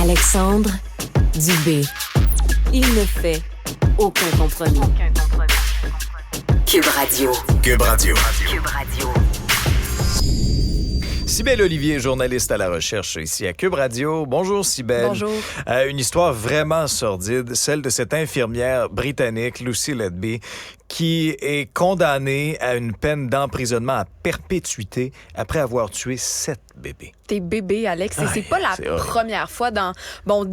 Alexandre Dubé. Il ne fait aucun compromis. Cube Radio. Cube Radio. Cube Radio. Cybèle Olivier, journaliste à la recherche ici à Cube Radio. Bonjour Cybèle. Bonjour. Une histoire vraiment sordide, celle de cette infirmière britannique, Lucy Letby, qui est condamnée à une peine d'emprisonnement à perpétuité après avoir tué 7 bébés. Des bébés, Alex. Et c'est pas la première fois dans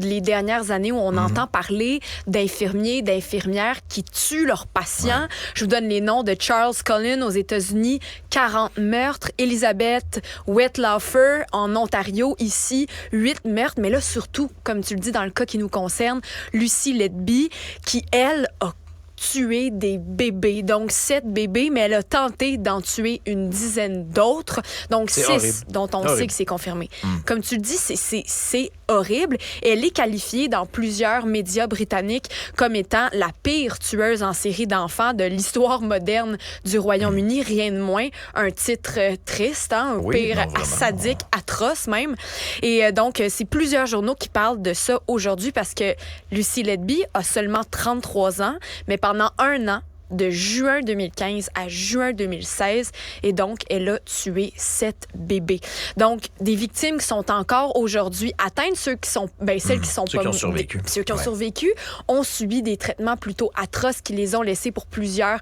les dernières années où on entend parler d'infirmiers, d'infirmières qui tuent leurs patients. Ouais. Je vous donne les noms de Charles Cullen aux États-Unis, 40 meurtres. Elizabeth Wettlaufer en Ontario, ici, 8 meurtres. Mais là, surtout, comme tu le dis dans le cas qui nous concerne, Lucy Letby, qui, elle, a tué des bébés. Donc, 7 bébés, mais elle a tenté d'en tuer une dizaine d'autres. Donc, 6 dont on sait que c'est confirmé. Comme tu le dis, c'est horrible. Elle est qualifiée dans plusieurs médias britanniques comme étant la pire tueuse en série d'enfants de l'histoire moderne du Royaume-Uni. Rien de moins. Un titre triste, un pire sadique, atroce même. Et donc, c'est plusieurs journaux qui parlent de ça aujourd'hui parce que Lucy Letby a seulement 33 ans, mais pendant un an, de juin 2015 à juin 2016, et donc elle a tué 7 bébés. Donc, des victimes qui sont encore aujourd'hui atteintes, celles qui ont survécu. Ceux qui ont survécu ont subi des traitements plutôt atroces qui les ont laissés pour plusieurs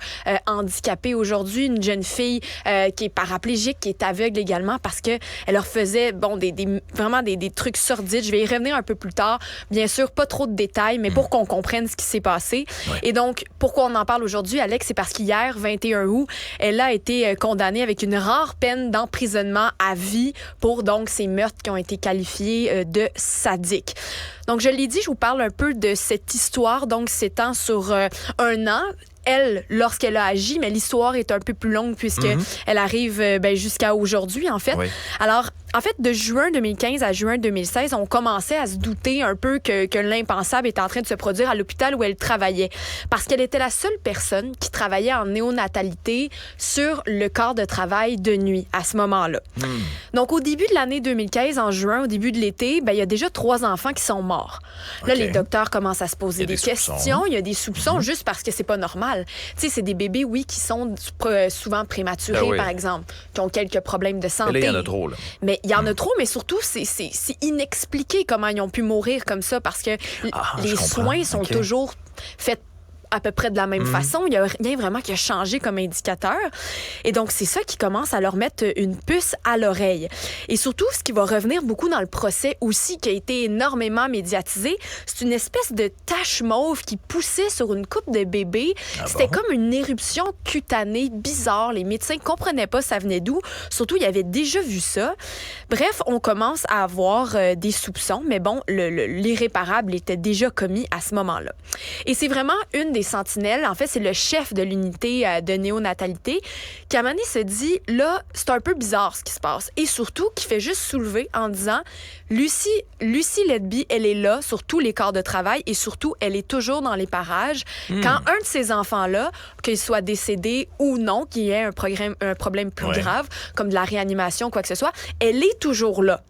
handicapés. Aujourd'hui, une jeune fille qui est paraplégique, qui est aveugle également parce que elle leur faisait vraiment des trucs sordides. Je vais y revenir un peu plus tard. Bien sûr, pas trop de détails, mais pour qu'on comprenne ce qui s'est passé. Ouais. Et donc, pourquoi on en parle aujourd'hui, Alex, c'est parce qu'hier, 21 août, elle a été condamnée avec une rare peine d'emprisonnement à vie pour donc ces meurtres qui ont été qualifiés de sadiques. Donc, je l'ai dit, je vous parle un peu de cette histoire, donc s'étend sur un an. Elle, lorsqu'elle a agi, mais l'histoire est un peu plus longue puisqu'elle arrive jusqu'à aujourd'hui, en fait. Oui. Alors, en fait, de juin 2015 à juin 2016, on commençait à se douter un peu que l'impensable était en train de se produire à l'hôpital où elle travaillait. Parce qu'elle était la seule personne qui travaillait en néonatalité sur le corps de travail de nuit à ce moment-là. Donc, au début de l'année 2015, en juin, au début de l'été, il y a déjà 3 enfants qui sont morts. Là, les docteurs commencent à se poser des questions. Il y a des soupçons juste parce que c'est pas normal. Tu sais, c'est des bébés, oui, qui sont souvent prématurés, par exemple, qui ont quelques problèmes de santé. Mais là, il y en a trop, là. Mais il y en a trop, mais surtout, c'est inexpliqué comment ils ont pu mourir comme ça parce que les soins sont toujours faits à peu près de la même façon. Il n'y a rien vraiment qui a changé comme indicateur. Et donc, c'est ça qui commence à leur mettre une puce à l'oreille. Et surtout, ce qui va revenir beaucoup dans le procès aussi, qui a été énormément médiatisé, c'est une espèce de tache mauve qui poussait sur une coupe de bébés. C'était comme une éruption cutanée bizarre. Les médecins ne comprenaient pas ça venait d'où. Surtout, ils avaient déjà vu ça. Bref, on commence à avoir des soupçons, mais bon, l'irréparable était déjà commis à ce moment-là. Et c'est vraiment une des sentinelles, en fait, c'est le chef de l'unité de néonatalité qui, à un moment donné, se dit, là, c'est un peu bizarre ce qui se passe. Et surtout, qui fait juste soulever en disant, Lucy Letby, elle est là sur tous les corps de travail et surtout, elle est toujours dans les parages. Quand un de ces enfants-là, qu'il soit décédé ou non, qu'il y ait un problème plus grave, comme de la réanimation, quoi que ce soit, elle est toujours là.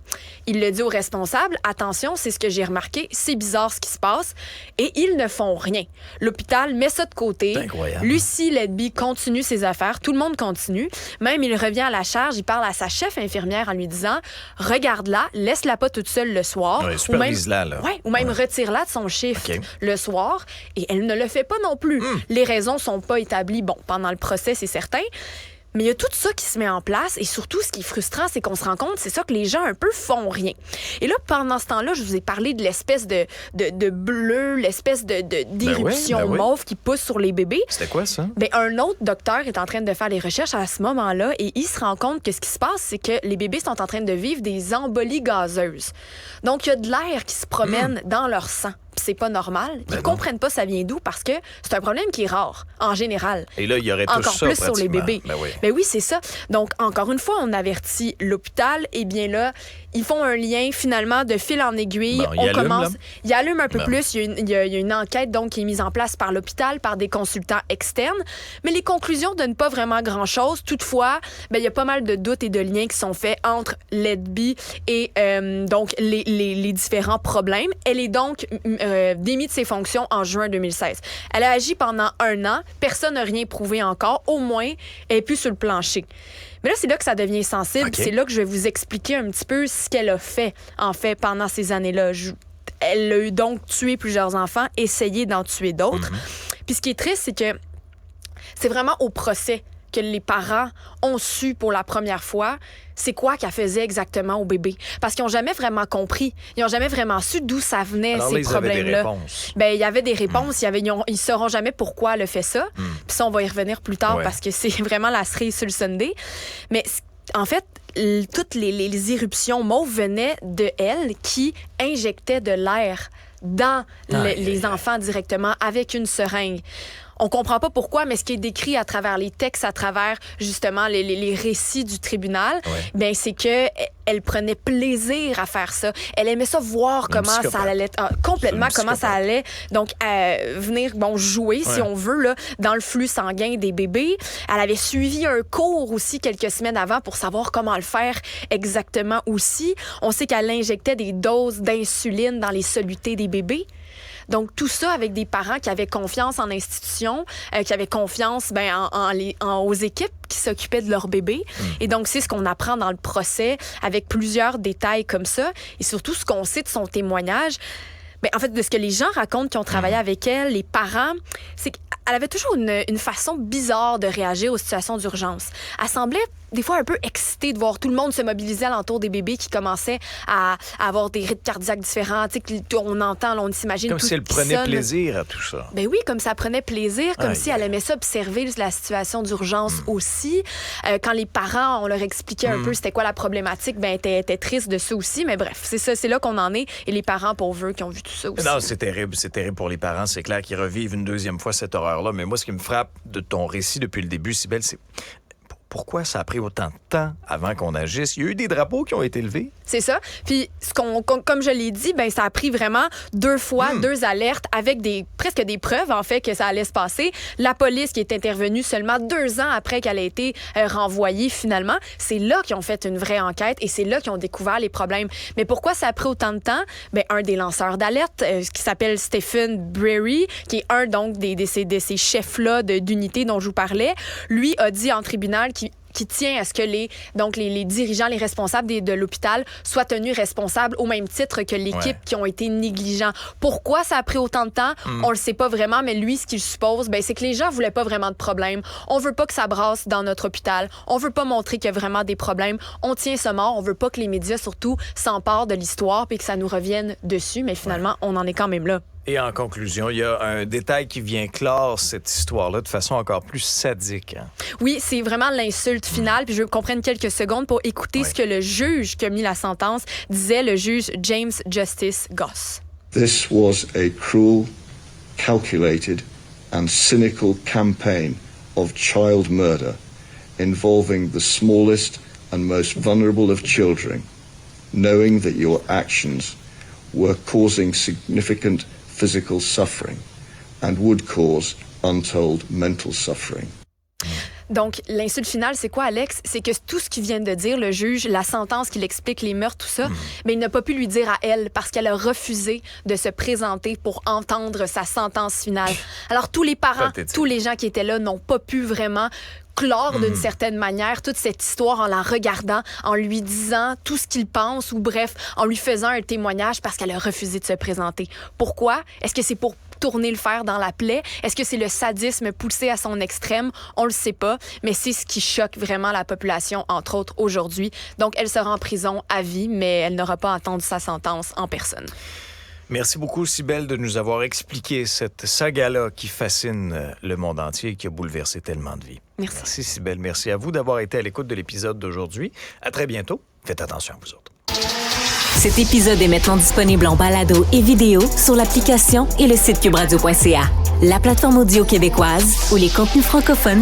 Il le dit aux responsables, attention, c'est ce que j'ai remarqué, c'est bizarre ce qui se passe, et ils ne font rien. L'hôpital met ça de côté. Lucy Letby continue ses affaires, tout le monde continue. Même, il revient à la charge, il parle à sa chef infirmière en lui disant, regarde-la, laisse-la pas toute seule le soir. Supervise-la, là. Ou même retire-la de son shift le soir, et elle ne le fait pas non plus. Les raisons sont pas établies, pendant le procès, c'est certain. Mais il y a tout ça qui se met en place et surtout, ce qui est frustrant, c'est qu'on se rend compte, c'est ça que les gens un peu font rien. Et là, pendant ce temps-là, je vous ai parlé de l'espèce de bleu, l'espèce d'éruption mauve qui pousse sur les bébés. C'était quoi ça? Un autre docteur est en train de faire les recherches à ce moment-là et il se rend compte que ce qui se passe, c'est que les bébés sont en train de vivre des embolies gazeuses. Donc, il y a de l'air qui se promène dans leur sang c'est pas normal. Ils comprennent pas ça vient d'où parce que c'est un problème qui est rare, en général. Et là, il y aurait tout encore ça, plus sur les bébés. Ben oui, c'est ça. Donc, encore une fois, on avertit l'hôpital. Eh bien là, ils font un lien, finalement, de fil en aiguille. Il allume un peu plus. Il y a une enquête donc, qui est mise en place par l'hôpital, par des consultants externes. Mais les conclusions ne donnent pas vraiment grand-chose. Toutefois, il y a pas mal de doutes et de liens qui sont faits entre Letby et donc les différents problèmes. Elle est donc démise de ses fonctions en juin 2016. Elle a agi pendant 1 an. Personne n'a rien prouvé encore. Au moins, elle n'est plus sur le plancher. Mais là, c'est là que ça devient sensible. Okay. C'est là que je vais vous expliquer un petit peu ce qu'elle a fait, en fait, pendant ces années-là. Elle a donc tué plusieurs enfants, essayé d'en tuer d'autres. Puis ce qui est triste, c'est que c'est vraiment au procès que les parents ont su pour la première fois c'est quoi qu'elle faisait exactement au bébé. Parce qu'ils n'ont jamais vraiment compris. Ils n'ont jamais vraiment su d'où ça venait, ces problèmes-là. Il y avait des réponses. Ils ne sauront jamais pourquoi elle a fait ça. Puis ça, on va y revenir plus tard parce que c'est vraiment la cerise sur le sundae. Mais en fait, toutes les éruptions mauves venaient de elle qui injectait de l'air dans les enfants directement avec une seringue. On comprend pas pourquoi, mais ce qui est décrit à travers les textes, à travers justement les récits du tribunal, ben c'est que elle prenait plaisir à faire ça. Elle aimait ça voir comment ça allait complètement comment ça allait donc venir jouer si on veut là dans le flux sanguin des bébés. Elle avait suivi un cours aussi quelques semaines avant pour savoir comment le faire exactement aussi. On sait qu'elle injectait des doses d'insuline dans les solutés des bébés. Donc, tout ça avec des parents qui avaient confiance en l'institution, qui avaient confiance aux équipes qui s'occupaient de leur bébé. Et donc, c'est ce qu'on apprend dans le procès avec plusieurs détails comme ça. Et surtout, ce qu'on sait de son témoignage, en fait, de ce que les gens racontent qui ont travaillé avec elle, les parents, c'est qu'elle avait toujours une façon bizarre de réagir aux situations d'urgence. Elle semblait des fois un peu excitée de voir tout le monde se mobiliser alentour des bébés qui commençaient à avoir des rythmes cardiaques différents. Tu sais, on entend, on s'imagine comme tout si elle prenait plaisir à tout ça. Ben oui, comme ça prenait plaisir, comme si elle aimait ça observer la situation d'urgence aussi. Quand les parents, on leur expliquait un peu c'était quoi la problématique, elle était triste de ça aussi. Mais bref, c'est ça, c'est là qu'on en est. Et les parents pauvres qui ont vu tout ça aussi. Non, c'est terrible pour les parents. C'est clair qu'ils revivent une deuxième fois cette horreur-là. Mais moi, ce qui me frappe de ton récit depuis le début, Cybèle, c'est pourquoi ça a pris autant de temps avant qu'on agisse? Il y a eu des drapeaux qui ont été levés. C'est ça. Puis, comme je l'ai dit, ça a pris vraiment 2 fois, 2 alertes avec presque des preuves, en fait, que ça allait se passer. La police qui est intervenue seulement 2 ans après qu'elle a été renvoyée, finalement. C'est là qu'ils ont fait une vraie enquête et c'est là qu'ils ont découvert les problèmes. Mais pourquoi ça a pris autant de temps? Un des lanceurs d'alerte, qui s'appelle Stephen Breary, qui est un donc de ces chefs-là d'unité dont je vous parlais, lui a dit en tribunal qui tient à ce que les dirigeants, les responsables de l'hôpital soient tenus responsables au même titre que l'équipe qui ont été négligents. Pourquoi ça a pris autant de temps? On le sait pas vraiment, mais lui, ce qu'il suppose, c'est que les gens voulaient pas vraiment de problème. On veut pas que ça brasse dans notre hôpital. On veut pas montrer qu'il y a vraiment des problèmes. On tient ça mort. On veut pas que les médias, surtout, s'emparent de l'histoire puis que ça nous revienne dessus, mais finalement, on en est quand même là. Et en conclusion, il y a un détail qui vient clore cette histoire-là de façon encore plus sadique. Oui, c'est vraiment l'insulte finale. Puis je veux qu'on prenne quelques secondes pour écouter ce que le juge qui a mis la sentence disait, le juge James Justice Goss. This was a cruel, calculated and cynical campaign of child murder involving the smallest and most vulnerable of children, knowing that your actions were causing significant physical suffering and would cause untold mental suffering. Donc, l'insulte finale, c'est quoi, Alex? C'est que tout ce qu'il vient de dire, le juge, la sentence qu'il explique, les meurtres, tout ça, il n'a pas pu lui dire à elle parce qu'elle a refusé de se présenter pour entendre sa sentence finale. Alors, tous les parents, tous les gens qui étaient là n'ont pas pu vraiment clore d'une certaine manière toute cette histoire en la regardant, en lui disant tout ce qu'il pense ou bref, en lui faisant un témoignage parce qu'elle a refusé de se présenter. Pourquoi? Est-ce que c'est pour tourner le fer dans la plaie? Est-ce que c'est le sadisme poussé à son extrême? On le sait pas, mais c'est ce qui choque vraiment la population, entre autres, aujourd'hui. Donc, elle sera en prison à vie, mais elle n'aura pas entendu sa sentence en personne. Merci beaucoup, Cybèle, de nous avoir expliqué cette saga-là qui fascine le monde entier et qui a bouleversé tellement de vies. Merci, Cybèle. Merci à vous d'avoir été à l'écoute de l'épisode d'aujourd'hui. À très bientôt. Faites attention à vous autres. Cet épisode est maintenant disponible en balado et vidéo sur l'application et le site cubradio.ca. La plateforme audio québécoise où les contenus francophones sont